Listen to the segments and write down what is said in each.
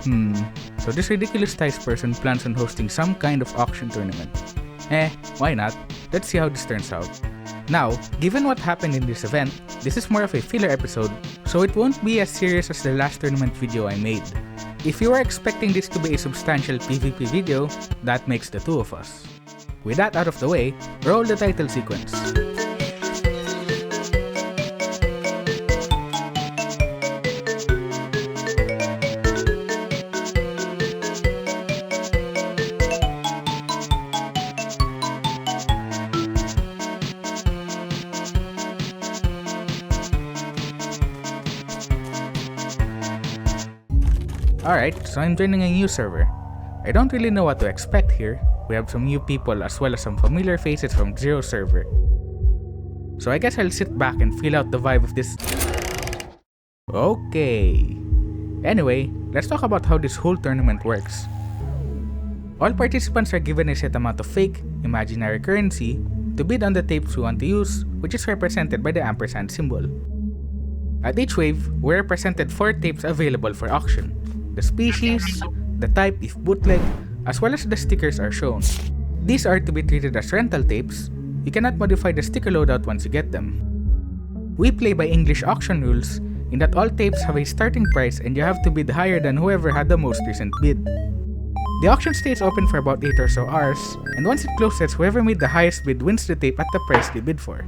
So this ridiculous Thais person plans on hosting some kind of auction tournament. Why not? Let's see how this turns out. Now, given what happened in this event, this is more of a filler episode, so it won't be as serious as the last tournament video I made. If you are expecting this to be a substantial PvP video, that makes the two of us. With that out of the way, roll the title sequence. Alright, so I'm joining a new server. I don't really know what to expect here. We have some new people as well as some familiar faces from Zero server. So I guess I'll sit back and feel out the vibe of this. Okay. Anyway, let's talk about how this whole tournament works. All participants are given a set amount of fake, imaginary currency to bid on the tapes we want to use, which is represented by the ampersand symbol. At each wave, we're presented 4 tapes available for auction. The species, the type if bootleg, as well as the stickers are shown. These are to be treated as rental tapes. You cannot modify the sticker loadout once you get them. We play by English auction rules in that all tapes have a starting price and you have to bid higher than whoever had the most recent bid. The auction stays open for about 8 or so hours, and once it closes, whoever made the highest bid wins the tape at the price they bid for.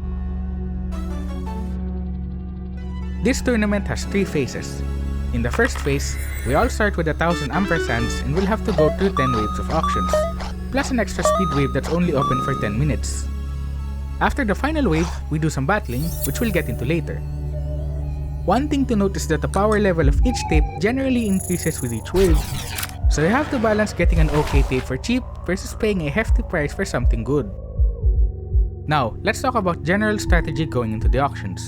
This tournament has 3 phases. In the first phase, we all start with 1000 ampersands and we'll have to go through 10 waves of auctions, plus an extra speed wave that's only open for 10 minutes. After the final wave, we do some battling, which we'll get into later. One thing to note is that the power level of each tape generally increases with each wave, so you have to balance getting an okay tape for cheap versus paying a hefty price for something good. Now, let's talk about general strategy going into the auctions.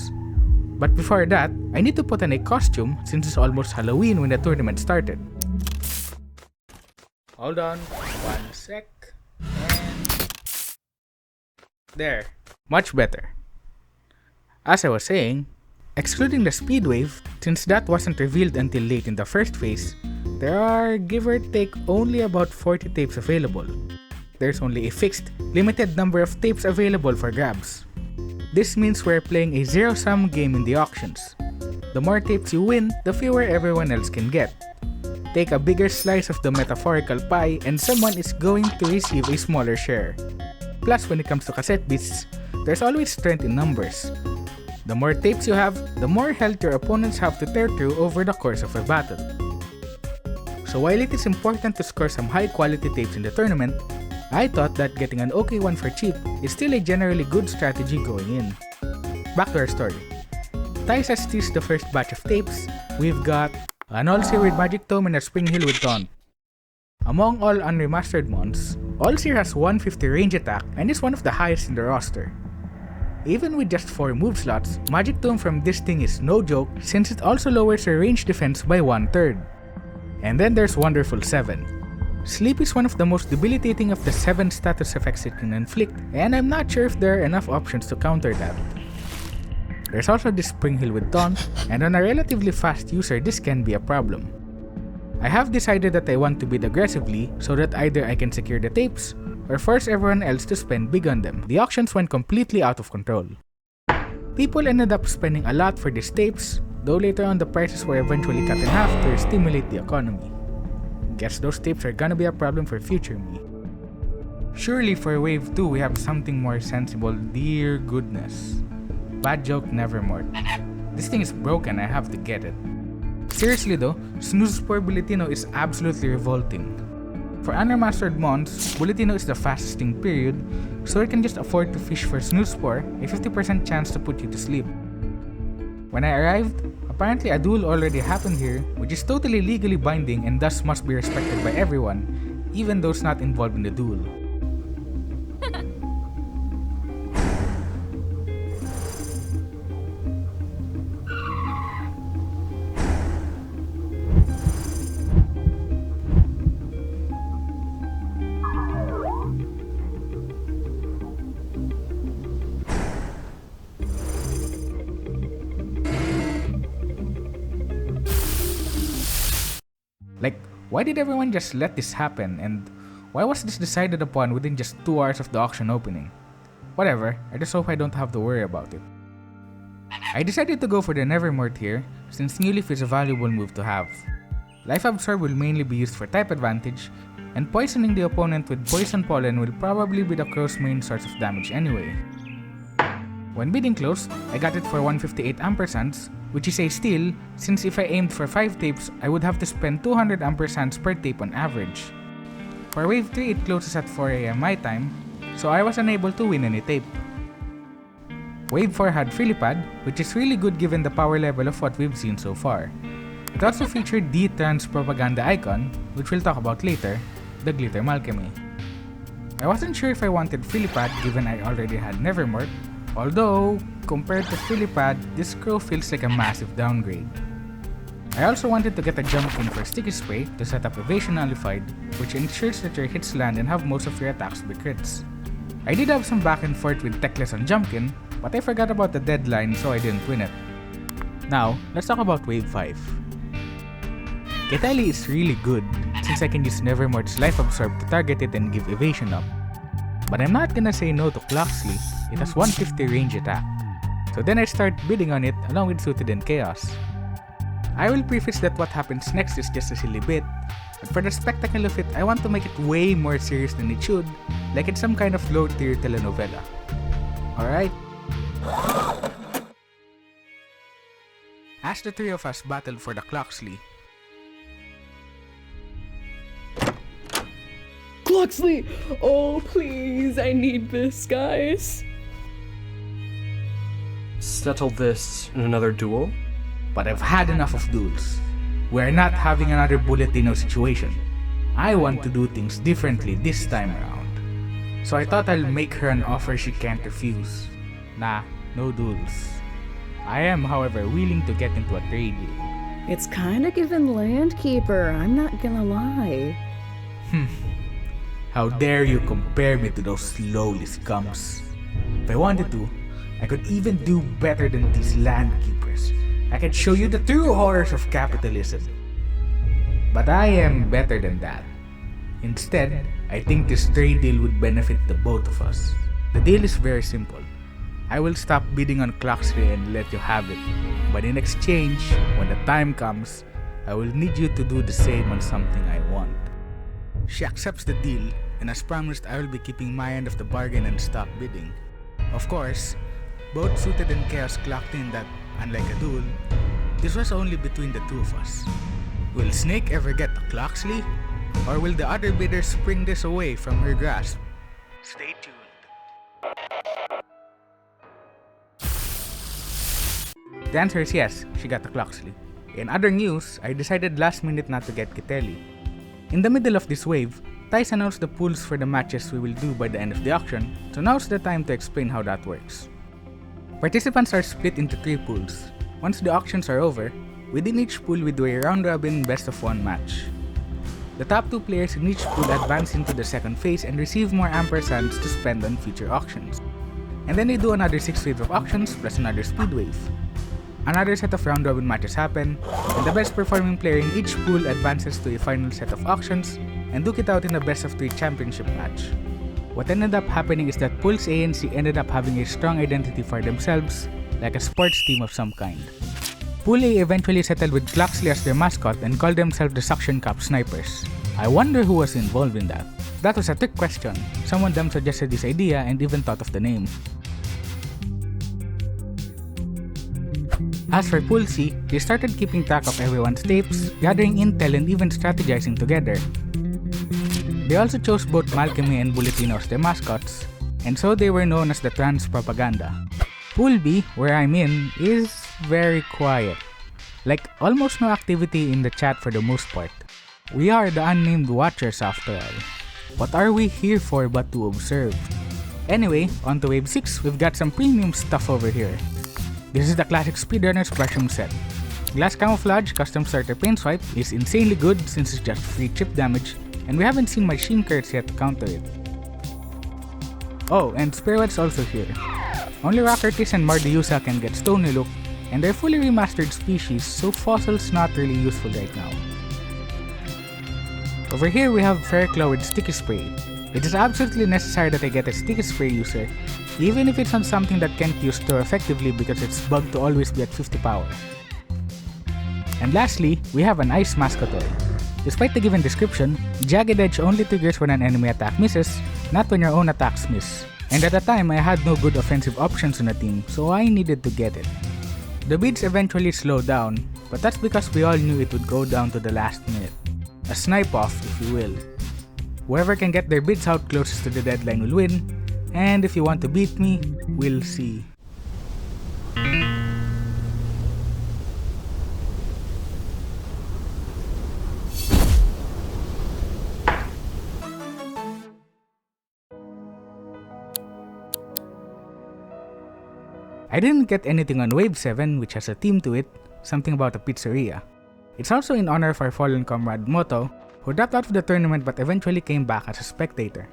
But before that, I need to put on a costume since it's almost Halloween when the tournament started. Hold on, 1 sec. And there, much better. As I was saying, excluding the speed wave, since that wasn't revealed until late in the first phase, there are give or take only about 40 tapes available. There's only a fixed, limited number of tapes available for grabs. This means we're playing a zero-sum game in the auctions. The more tapes you win, the fewer everyone else can get. Take a bigger slice of the metaphorical pie and someone is going to receive a smaller share. Plus, when it comes to cassette beasts, there's always strength in numbers. The more tapes you have, the more health your opponents have to tear through over the course of a battle. So while it is important to score some high-quality tapes in the tournament, I thought that getting an okay one for cheap is still a generally good strategy going in. Back to our story. Thais has teased the first batch of tapes. We've got an All-Seer with Magic Tome and a Spring Hill with Taunt. Among all unremastered mons, All-Seer has 150 range attack and is one of the highest in the roster. Even with just 4 move slots, Magic Tome from this thing is no joke since it also lowers her range defense by 1/3. And then there's Wonderful 7. Sleep is one of the most debilitating of the 7 status effects it can inflict, and I'm not sure if there are enough options to counter that. There's also this Spring Hill with Taunt, and on a relatively fast user this can be a problem. I have decided that I want to bid aggressively so that either I can secure the tapes, or force everyone else to spend big on them. The auctions went completely out of control. People ended up spending a lot for these tapes, though later on the prices were eventually cut in half to stimulate the economy. Guess those tapes are gonna be a problem for future me. Surely for wave 2 we have something more sensible, dear goodness. Bad joke, nevermore. This thing is broken, I have to get it. Seriously though, Snooze Spore Bulletino is absolutely revolting. For unremastered mons, Bulletino is the fastest thing period, so it can just afford to fish for Snooze Spore, a 50% chance to put you to sleep. When I arrived, apparently a duel already happened here, which is totally legally binding and thus must be respected by everyone, even those not involved in the duel. Like, Why did everyone just let this happen, and why was this decided upon within just 2 hours of the auction opening? Whatever, I just hope I don't have to worry about it. I decided to go for the Nevermort here, since New Leaf is a valuable move to have. Life Absorb will mainly be used for type advantage, and poisoning the opponent with Poison Pollen will probably be the crow's main source of damage anyway. When bidding closed, I got it for 158 ampersands, which is a steal since if I aimed for 5 tapes, I would have to spend 200 ampersands per tape on average. For Wave 3, it closes at 4 AM my time, so I was unable to win any tape. Wave 4 had Philipad, which is really good given the power level of what we've seen so far. It also featured the trans propaganda icon, which we'll talk about later, the Glitter Malchemy. I wasn't sure if I wanted Philipad given I already had Nevermort, although, compared to Philipad, this crow feels like a massive downgrade. I also wanted to get a Jumpkin for Sticky Spray to set up Evasion Nullified, which ensures that your hits land and have most of your attacks be crits. I did have some back and forth with Techless on Jumpkin, but I forgot about the deadline so I didn't win it. Now, let's talk about Wave 5. Keteli is really good since I can use Nevermort's Life Absorb to target it and give evasion up. But I'm not gonna say no to Clocksley, it has 150 range attack. So then I start bidding on it along with Suited and Chaos. I will preface that what happens next is just a silly bit, but for the spectacle of it, I want to make it way more serious than it should, like it's some kind of low tier telenovela. Alright? As the three of us battled for the Clocksley, Clocksley! Oh, please, I need this, guys. Settle this in another duel? but I've had enough of duels. We're not having another Bulletino situation. I want to do things differently this time around. So I thought I'll make her an offer she can't refuse. Nah, no duels. I am, however, willing to get into a trade deal. It's kinda giving Landkeeper, I'm not gonna lie. How dare you compare me to those lowly scums? If I wanted to, I could even do better than these landkeepers. I could show you the true horrors of capitalism. But I am better than that. Instead, I think this trade deal would benefit the both of us. The deal is very simple. I will stop bidding on Clocksley and let you have it. But in exchange, when the time comes, I will need you to do the same on something I want. She accepts the deal, and as promised, I will be keeping my end of the bargain and stop bidding. Of course, both Suited and Chaos clocked in that, unlike a duel, this was only between the two of us. Will Snake ever get to Clocksley? Or will the other bidder spring this away from her grasp? Stay tuned. The answer is yes, she got to Clocksley. In other news, I decided last minute not to get Kiteli. In the middle of this wave, Tice announced the pools for the matches we will do by the end of the auction, so now's the time to explain how that works. Participants are split into 3 pools. Once the auctions are over, within each pool we do a round-robin best-of-1 match. The top 2 players in each pool advance into the second phase and receive more ampersands to spend on future auctions. And then they do another 6 waves of auctions plus another speed wave. Another set of round-robin matches happen, and the best performing player in each pool advances to a final set of auctions and duke it out in a best-of-3 championship match. What ended up happening is that Pools A and C ended up having a strong identity for themselves, like a sports team of some kind. Pool A eventually settled with Clocksley as their mascot and called themselves the Suction Cup Snipers. I wonder who was involved in that. That was a trick question. Someone them suggested this idea and even thought of the name. As for Pool C, they started keeping track of everyone's tapes, gathering intel and even strategizing together. They also chose both Malchemy and Bulletino as their mascots, and so they were known as the Trans Propaganda. Pool B, where I'm in, is very quiet. Like, almost no activity in the chat for the most part. We are the unnamed watchers after all. What are we here for but to observe? Anyway, on to Wave 6, we've got some premium stuff over here. This is the classic Speedrunner's Crush'em set. Glass Camouflage Custom Starter Paint Swipe is insanely good since it's just free chip damage, and we haven't seen Machine Curse yet to counter it. Oh, and Spirit's also here. Only Rockertis and Mardiusa can get Stony Look, and they're fully remastered species, so Fossil's not really useful right now. Over here we have Fairclaw with Sticky Spray. It is absolutely necessary that I get a Sticky Spray user, even if it's not something that can't use Throw effectively because it's bugged to always be at 50 power. And lastly, we have an Ice Mascatoy. Despite the given description, Jagged Edge only triggers when an enemy attack misses, not when your own attacks miss. And at the time, I had no good offensive options on the team, so I needed to get it. The beats eventually slowed down, but that's because we all knew it would go down to the last minute. A snipe-off, if you will. Whoever can get their bids out closest to the deadline will win, and if you want to beat me, we'll see. I didn't get anything on Wave 7, which has a theme to it, something about a pizzeria. It's also in honor of our fallen comrade Moto, who dropped out of the tournament but eventually came back as a spectator.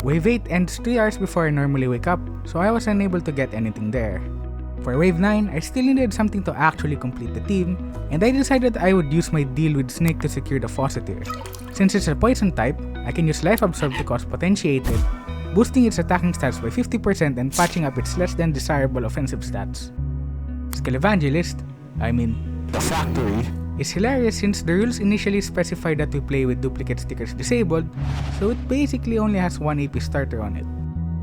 Wave 8 ends 3 hours before I normally wake up, so I was unable to get anything there. For Wave 9, I still needed something to actually complete the team, and I decided I would use my deal with Snake to secure the Faucetier. Since it's a poison type, I can use Life Absorb to cause Potentiated, boosting its attacking stats by 50% and patching up its less than desirable offensive stats. Skill Evangelist, the Factory, is hilarious since the rules initially specified that we play with duplicate stickers disabled, so it basically only has 1 AP starter on it.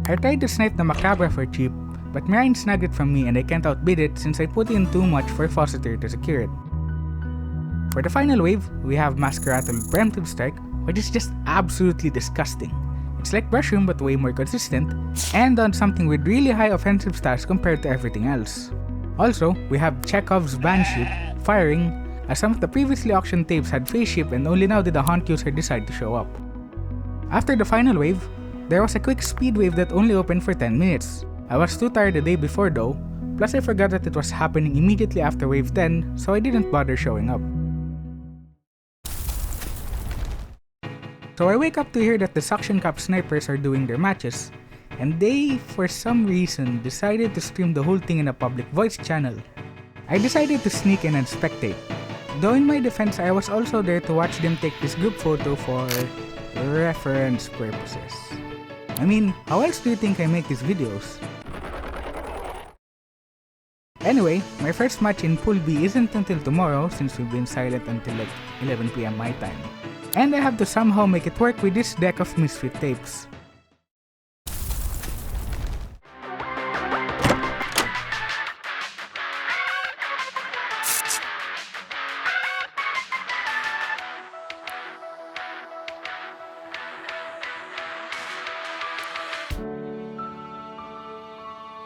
I tried to snipe the Macabra for cheap, but Mirine snagged it from me and I can't outbid it since I put in too much for Faucetier to secure it. For the final wave, we have Masqueratle with Preemptive Strike, which is just absolutely disgusting. It's like Brushroom but way more consistent, and on something with really high offensive stats compared to everything else. Also, we have Chekhov's Banship, firing, as some of the previously auctioned tapes had phase shift and only now did the Haunt user decide to show up. After the final wave, there was a quick speed wave that only opened for 10 minutes. I was too tired the day before though, plus I forgot that it was happening immediately after wave 10, so I didn't bother showing up. So I wake up to hear that the Suction Cup snipers are doing their matches, and they, for some reason, decided to stream the whole thing in a public voice channel. I decided to sneak in and spectate. Though in my defense, I was also there to watch them take this group photo for reference purposes. How else do you think I make these videos? Anyway, my first match in Pool B isn't until tomorrow since we've been silent until like 11 PM my time. And I have to somehow make it work with this deck of Misfit tapes.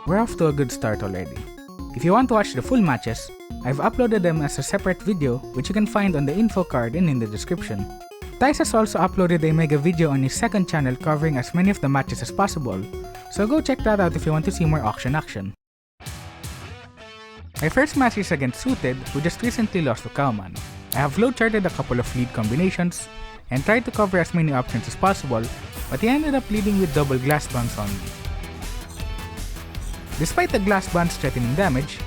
We're off to a good start already. If you want to watch the full matches, I've uploaded them as a separate video which you can find on the info card and in the description. Tice has also uploaded a mega video on his second channel covering as many of the matches as possible, so go check that out if you want to see more auction action. My first match is against Suited, who just recently lost to Cowman. I have flowcharted a couple of lead combinations, and tried to cover as many options as possible, but he ended up leading with double glass bounce on me. Despite the glass bounce threatening damage,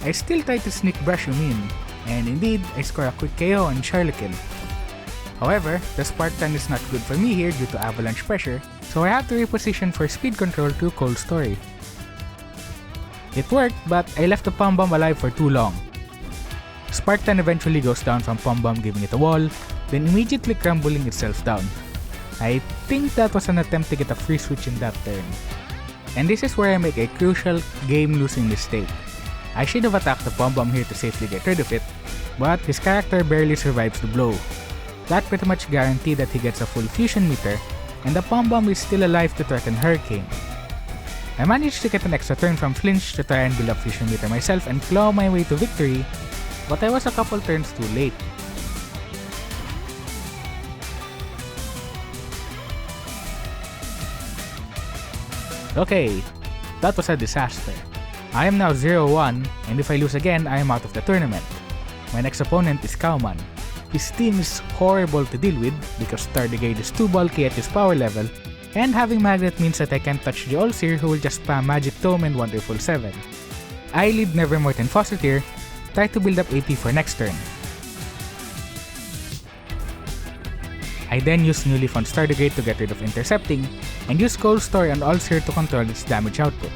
I still tried to sneak Brushroom in, and indeed, I score a quick KO on Charlokin. However, the Spartan is not good for me here due to avalanche pressure, so I have to reposition for speed control through Cold Story. It worked, but I left the Pom Bomb alive for too long. Spartan eventually goes down from Pom Bomb giving it a wall, then immediately crumbling itself down. I think that was an attempt to get a free switch in that turn. And this is where I make a crucial game-losing mistake. I should have attacked the Pom Bomb here to safely get rid of it, but his character barely survives the blow. That pretty much guaranteed that he gets a full fusion meter, and the Pom Bomb is still alive to threaten Hurricane. I managed to get an extra turn from Flinch to try and build up fusion meter myself and claw my way to victory, but I was a couple turns too late. Okay, that was a disaster. I am now 0-1, and if I lose again, I am out of the tournament. My next opponent is Cowman. His team is horrible to deal with because Tardigrade is too bulky at his power level, and having Magnet means that I can't touch the Allseer who will just spam Magic Tome and Wonderful 7. I lead Nevermort and Faucetier, try to build up AP for next turn. I then use newly found Stardegrade to get rid of intercepting, and use Cold Store and Ulcer to control its damage output.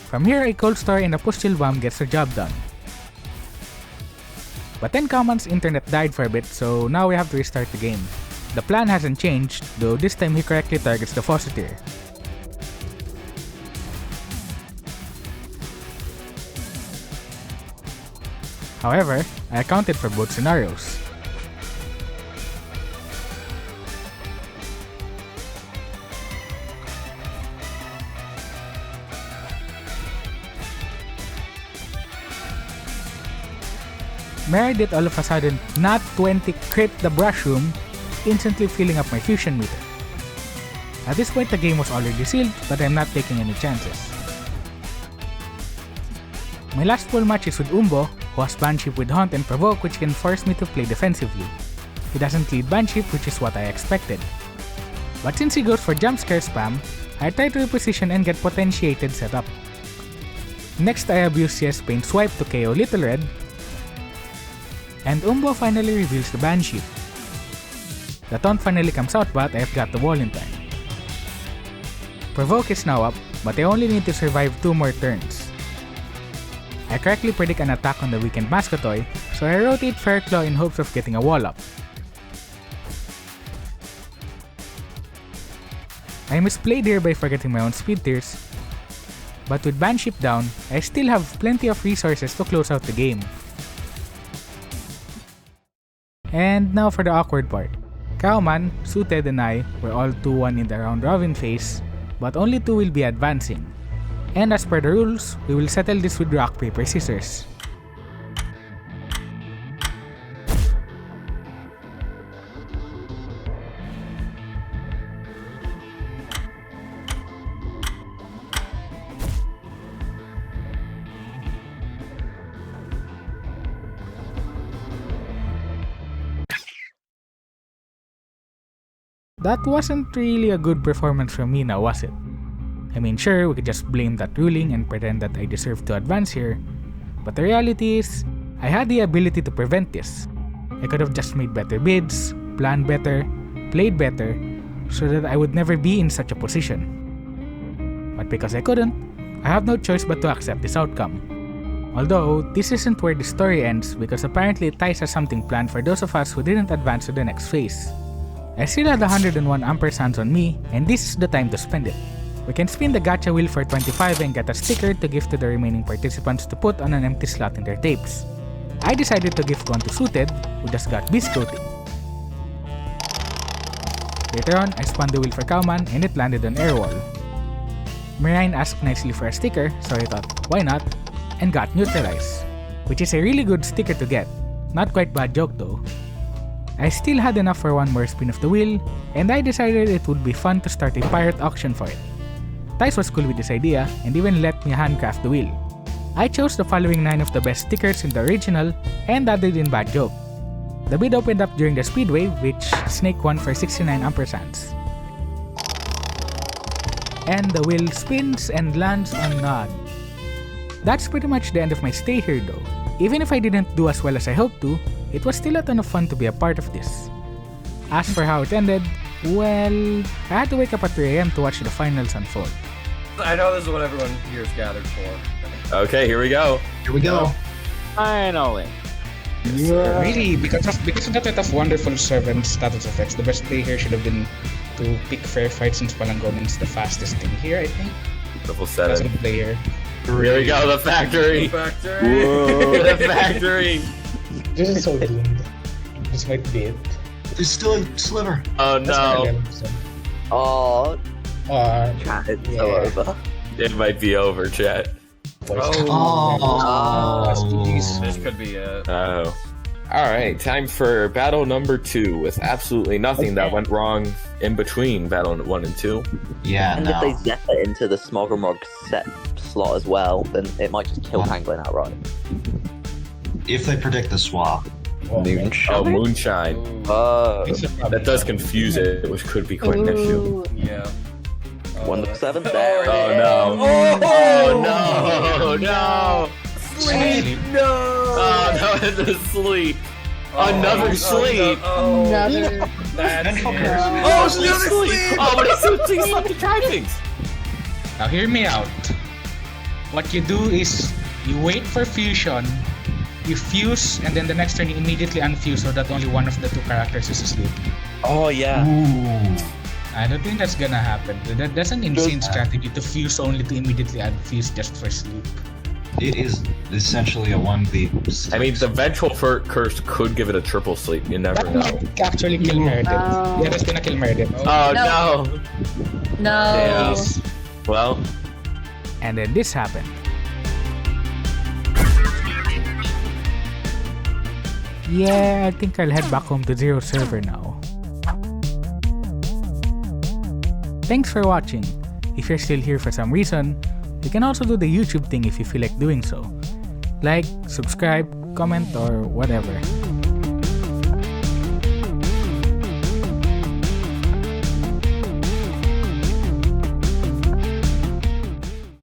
From here, a Cold Store and a Push Chill Bomb gets the job done. But then Cowman's internet died for a bit, so now we have to restart the game. The plan hasn't changed, though this time he correctly targets the Faucetier. However, I accounted for both scenarios. Mary did all of a sudden not 20 crit the brush room, instantly filling up my fusion meter. At this point the game was already sealed, but I'm not taking any chances. My last full match is with Umbo, who has Banship with Haunt and Provoke, which can force me to play defensively. He doesn't lead Banship, which is what I expected. But since he goes for jump scare spam, I try to reposition and get potentiated setup. Next I abuse CS Paint Swipe to KO Little Red, and Umbo finally reveals the Banship. The taunt finally comes out, but I've got the wall in time. Provoke is now up, but I only need to survive 2 more turns. I correctly predict an attack on the weakened Mascotoy, so I rotate Fair Claw in hopes of getting a wall up. I misplayed here by forgetting my own speed tiers, but with Banship down, I still have plenty of resources to close out the game. And now for the awkward part. Cowman, Suited, and I were all 2-1 in the round robin phase, but only 2 will be advancing. And as per the rules, we will settle this with rock, paper, scissors. That wasn't really a good performance from me now, was it? I mean, sure, we could just blame that ruling and pretend that I deserve to advance here, but the reality is, I had the ability to prevent this. I could have just made better bids, planned better, played better, so that I would never be in such a position. But because I couldn't, I have no choice but to accept this outcome. Although, this isn't where the story ends because apparently Thais has something planned for those of us who didn't advance to the next phase. I still had 101 ampersands on me, and this is the time to spend it. We can spin the gacha wheel for 25 and get a sticker to give to the remaining participants to put on an empty slot in their tapes. I decided to gift one to Suited, who just got Beast Coating. Later on, I spun the wheel for Cowman and it landed on Airwall. Marine asked nicely for a sticker, so I thought, why not? And got Neutralize, which is a really good sticker to get. Not quite bad joke though. I still had enough for one more spin of the wheel, and I decided it would be fun to start a pirate auction for it. Thais was cool with this idea, and even let me handcraft the wheel. I chose the following 9 of the best stickers in the original, and added in bad joke. The bid opened up during the speed wave, which Snake won for 69 ampersands. And the wheel spins and lands on Nod. That's pretty much the end of my stay here though. Even if I didn't do as well as I hoped to, it was still a ton of fun to be a part of this. As for how it ended, well, I had to wake up at 3 AM to watch the finals unfold. I know this is what everyone here is gathered for. Okay, here we go. Here we go. Finally. Yeah. Really, because of the threat of Wonderful Servant status effects, the best play here should have been to pick Fair Fight since Palangonin's the fastest thing here, I think. Level That's 7. the play here. Here we go, the factory. Factory. Whoa, the factory. This is so doomed. This might be it. There's still a sliver. Oh no. Oh, Uh, chat, it's yeah. so over. It might be over, chat. This could be it. Oh. Alright, time for battle number 2 with absolutely nothing that went wrong in between battle 1 and 2. Yeah, And if they no. zep it into the Smogglumog set slot as well, then it might just kill Pangolin outright. If they predict the swap. Oh, Moonshine. Oh. That does confuse it, which could be quite an issue. Yeah. 1 to 7. There it is. Oh no. Oh no. No. Sleep. Oh, that was a sleep. Another sleep. Another. Oh, sleep. Oh, but it's sleep to try things. Now hear me out. What you do is you wait for fusion, you fuse, and then the next turn you immediately unfuse so that only one of the two characters is asleep. Oh, yeah. I don't think that's gonna happen. That's an insane strategy to fuse only to immediately unfuse just for sleep. It is essentially a 1v. I mean, the vengeful curse could give it a triple sleep. You never That know. might actually kill Meredith. Oh. Yeah, that's gonna kill Meredith. Oh No. no. No. Well, And then this happened. Yeah, I think I'll head back home to Zero server now. Thanks for watching. If you're still here for some reason, you can also do the YouTube thing if you feel like doing so. Like, subscribe, comment, or whatever.